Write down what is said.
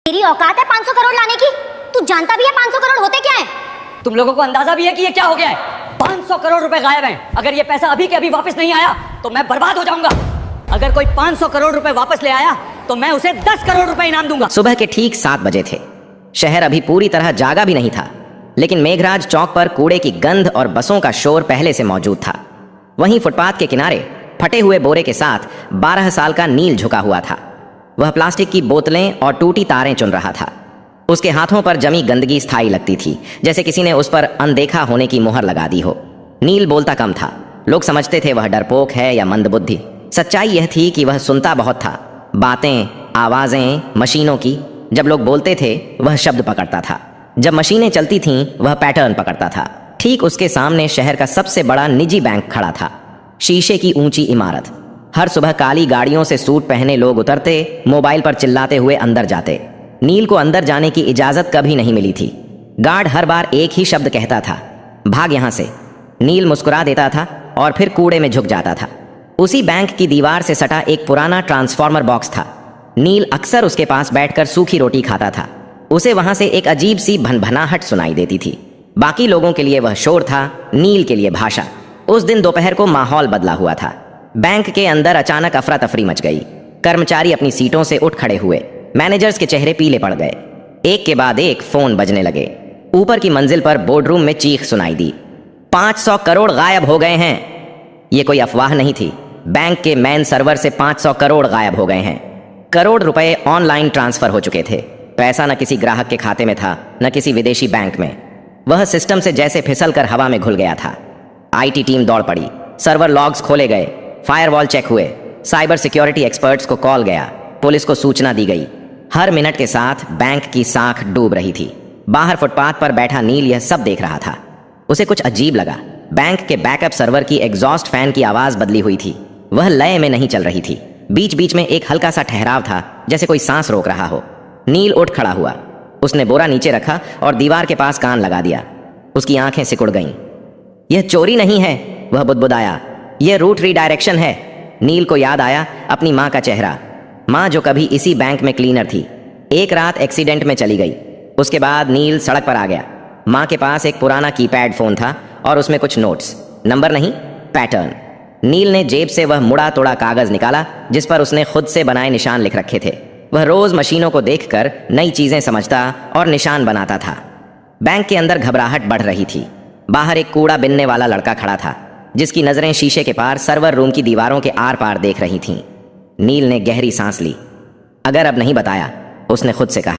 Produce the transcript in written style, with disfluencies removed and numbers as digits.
तेरी औकात है 500 करोड़ लाने की? तू जानता भी है 500 करोड़ होते क्या है? तुम लोगों को अंदाजा भी है कि ये क्या हो गया है? 500 करोड़ रुपए गायब हैं। अगर ये पैसा अभी के अभी वापस नहीं आया तो मैं बर्बाद हो जाऊंगा। अगर कोई 500 करोड़ रुपए वापस ले आया तो मैं उसे 10 करोड़ रुपए इनाम दूंगा। सुबह के ठीक 7 बजे थे। शहर अभी पूरी तरह जागा भी नहीं था, लेकिन मेघराज चौक पर कूड़े की गंध और बसों का शोर पहले से मौजूद था। वहीं फुटपाथ के किनारे फटे हुए बोरे के साथ 12 साल का नील झुका हुआ था। वह प्लास्टिक की बोतलें और टूटी तारें चुन रहा था। उसके हाथों पर जमी गंदगी स्थायी लगती थी, जैसे किसी ने उस पर अनदेखा होने की मुहर लगा दी हो। नील बोलता कम था। लोग समझते थे वह डरपोक है या मंदबुद्धि। सच्चाई यह थी कि वह सुनता बहुत था। बातें, आवाजें मशीनों की। जब लोग बोलते थे वह शब्द पकड़ता था। जब मशीनें चलती थीं वह पैटर्न पकड़ता था। ठीक उसके सामने शहर का सबसे बड़ा निजी बैंक खड़ा था। शीशे की ऊंची इमारत। हर सुबह काली गाड़ियों से सूट पहने लोग उतरते, मोबाइल पर चिल्लाते हुए अंदर जाते। नील को अंदर जाने की इजाजत कभी नहीं मिली थी। गार्ड हर बार एक ही शब्द कहता था, भाग यहां से। नील मुस्कुरा देता था और फिर कूड़े में झुक जाता था। उसी बैंक की दीवार से सटा एक पुराना ट्रांसफार्मर बॉक्स था। नील अक्सर उसके पास बैठकर सूखी रोटी खाता था। उसे वहां से एक अजीब सी भनभनाहट सुनाई देती थी। बाकी लोगों के लिए वह शोर था, नील के लिए भाषा। उस दिन दोपहर को माहौल बदला हुआ था। बैंक के अंदर अचानक अफरा तफरी मच गई। कर्मचारी अपनी सीटों से उठ खड़े हुए। मैनेजर्स के चेहरे पीले पड़ गए। एक के बाद एक फोन बजने लगे। ऊपर की मंजिल पर बोर्डरूम में चीख सुनाई दी, 500 करोड़ गायब हो गए हैं। यह कोई अफवाह नहीं थी। बैंक के मेन सर्वर से 500 करोड़ गायब हो गए हैं। करोड़ रुपए ऑनलाइन ट्रांसफर हो चुके थे। पैसा न किसी ग्राहक के खाते में था, न किसी विदेशी बैंक में। वह सिस्टम से जैसे फिसल कर हवा में घुल गया था। आईटी टीम दौड़ पड़ी। सर्वर लॉग्स खोले गए, फायरवॉल चेक हुए, साइबर सिक्योरिटी एक्सपर्ट्स को कॉल गया, पुलिस को सूचना दी गई। हर मिनट के साथ बैंक की साख डूब रही थी। बाहर फुटपाथ पर बैठा नील यह सब देख रहा था। उसे कुछ अजीब लगा। बैंक के बैकअप सर्वर की एग्जॉस्ट फैन की आवाज बदली हुई थी। वह लय में नहीं चल रही थी। बीच बीच में एक हल्का सा ठहराव था, जैसे कोई सांस रोक रहा हो। नील उठ खड़ा हुआ। उसने बोरा नीचे रखा और दीवार के पास कान लगा दिया। उसकी आंखें सिकुड़ गईं। यह चोरी नहीं है, वह बुदबुदाया, यह रूट रीडायरेक्शन है। नील को याद आया अपनी माँ का चेहरा। माँ जो कभी इसी बैंक में क्लीनर थी, एक रात एक्सीडेंट में चली गई। उसके बाद नील सड़क पर आ गया। माँ के पास एक पुराना कीपैड फोन था और उसमें कुछ नोट्स, नंबर नहीं, पैटर्न। नील ने जेब से वह मुड़ा तोड़ा कागज निकाला जिस पर उसने खुद से बनाए निशान लिख रखे थे। वह रोज मशीनों को देखकर नई चीजें समझता और निशान बनाता था। बैंक के अंदर घबराहट बढ़ रही थी। बाहर एक कूड़ा बिनने वाला लड़का खड़ा था, जिसकी नजरें शीशे के पार सर्वर रूम की दीवारों के आर पार देख रही थीं। नील ने गहरी सांस ली। अगर अब नहीं बताया, उसने खुद से कहा।